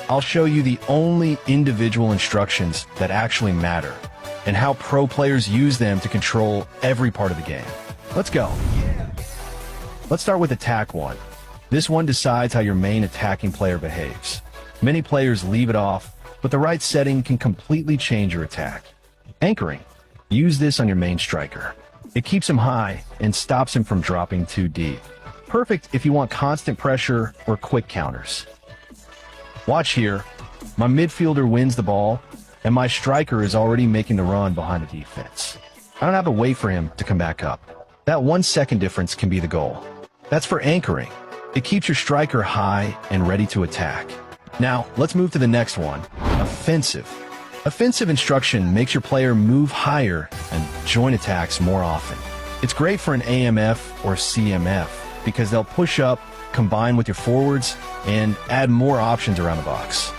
I'll show you the only individual instructions that actually matter, and how pro players use them to control every part of the game. Let's go. Let's start with Attack 1. This one decides how your main attacking player behaves. Many players leave it off, but the right setting can completely change your attack. Anchoring. Use this on your main striker. It keeps him high and stops him from dropping too deep. Perfect if you want constant pressure or quick counters. Watch here. My midfielder wins the ball, and my striker is already making the run behind the defense. I don't have to wait for him to come back up. That 1 second difference can be the goal. That's for anchoring. It keeps your striker high and ready to attack. Now, let's move to the next one, offensive. Offensive instruction makes your player move higher and join attacks more often. It's great for an AMF or CMF because they'll push up, combine with your forwards, and add more options around the box.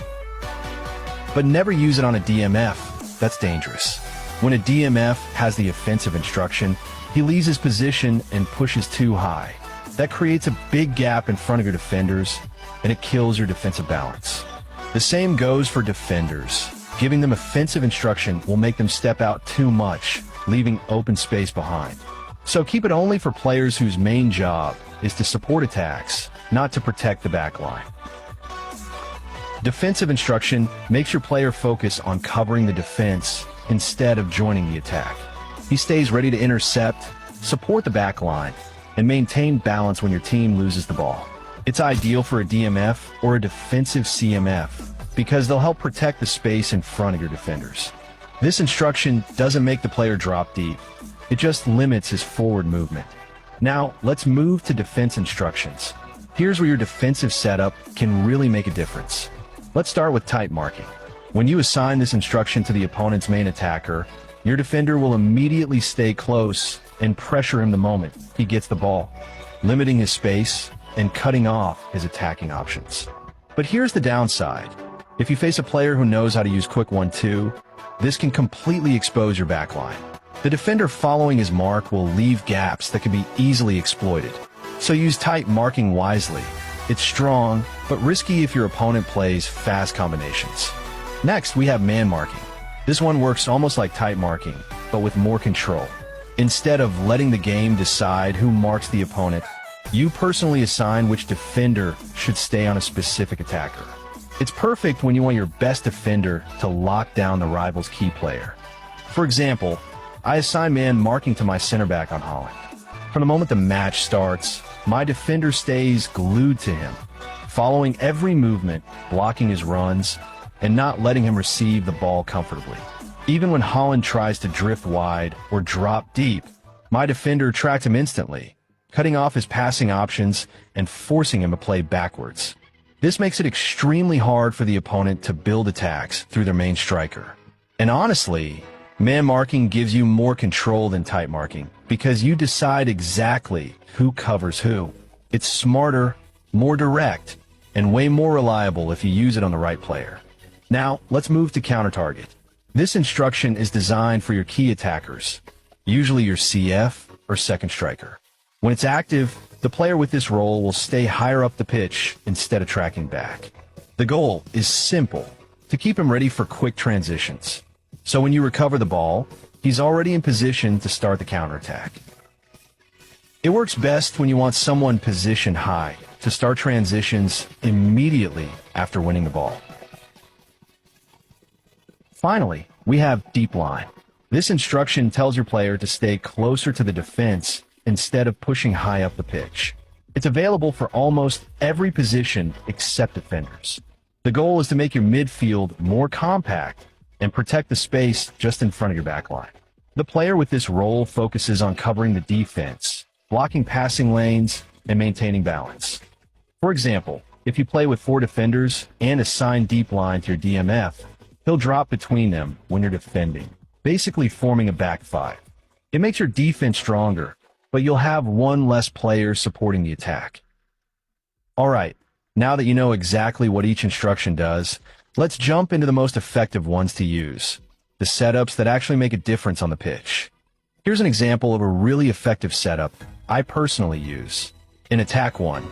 But never use it on a DMF. That's dangerous. When a DMF has the offensive instruction, he leaves his position and pushes too high. That creates a big gap in front of your defenders, and it kills your defensive balance. The same goes for defenders. Giving them offensive instruction will make them step out too much, leaving open space behind. So keep it only for players whose main job is to support attacks, not to protect the back line. Defensive instruction makes your player focus on covering the defense instead of joining the attack. He stays ready to intercept, support the back line, and maintain balance when your team loses the ball. It's ideal for a DMF or a defensive CMF because they'll help protect the space in front of your defenders. This instruction doesn't make the player drop deep. It just limits his forward movement. Now, let's move to defense instructions. Here's where your defensive setup can really make a difference. Let's start with tight marking. When you assign this instruction to the opponent's main attacker, your defender will immediately stay close and pressure him the moment he gets the ball, limiting his space and cutting off his attacking options. But here's the downside. If you face a player who knows how to use quick 1-2, this can completely expose your backline. The defender following his mark will leave gaps that can be easily exploited. So use tight marking wisely. It's strong, but risky if your opponent plays fast combinations. Next, we have man marking. This one works almost like tight marking, but with more control. Instead of letting the game decide who marks the opponent, you personally assign which defender should stay on a specific attacker. It's perfect when you want your best defender to lock down the rival's key player. For example, I assign man marking to my center back on Holland. From the moment the match starts, my defender stays glued to him, following every movement, blocking his runs, and not letting him receive the ball comfortably. Even when Holland tries to drift wide or drop deep, my defender tracks him instantly, cutting off his passing options and forcing him to play backwards. This makes it extremely hard for the opponent to build attacks through their main striker. And honestly, man marking gives you more control than tight marking because you decide exactly who covers who. It's smarter, more direct, and way more reliable if you use it on the right player. Now, let's move to counter target. This instruction is designed for your key attackers, usually your CF or second striker. When it's active, the player with this role will stay higher up the pitch instead of tracking back. The goal is simple, to keep him ready for quick transitions. So when you recover the ball, he's already in position to start the counterattack. It works best when you want someone positioned high to start transitions immediately after winning the ball. Finally, we have deep line. This instruction tells your player to stay closer to the defense instead of pushing high up the pitch. It's available for almost every position except defenders. The goal is to make your midfield more compact and protect the space just in front of your backline. The player with this role focuses on covering the defense, blocking passing lanes, and maintaining balance. For example, if you play with 4 defenders and assign deep line to your DMF, he'll drop between them when you're defending, basically forming a back 5. It makes your defense stronger, but you'll have 1 less player supporting the attack. Alright, now that you know exactly what each instruction does, let's jump into the most effective ones to use, the setups that actually make a difference on the pitch. Here's an example of a really effective setup I personally use. In Attack 1,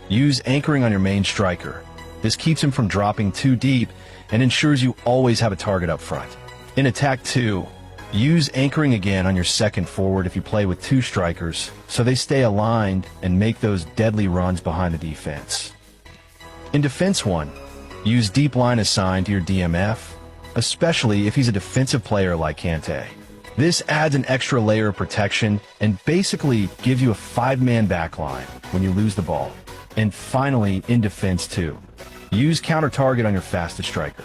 use anchoring on your main striker. This keeps him from dropping too deep and ensures you always have a target up front. In Attack 2, use anchoring again on your second forward if you play with two strikers, so they stay aligned and make those deadly runs behind the defense. In Defense 1, use deep line assigned to your DMF, especially if he's a defensive player like Kante. This adds an extra layer of protection and basically gives you a 5-man backline when you lose the ball. And finally, in Defense 2, use counter-target on your fastest striker.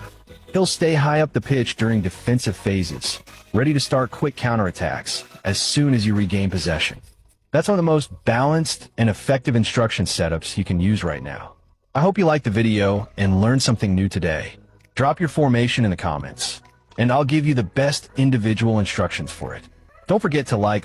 He'll stay high up the pitch during defensive phases, ready to start quick counterattacks as soon as you regain possession. That's one of the most balanced and effective instruction setups you can use right now. I hope you liked the video and learned something new today. Drop your formation in the comments, and I'll give you the best individual instructions for it. Don't forget to like,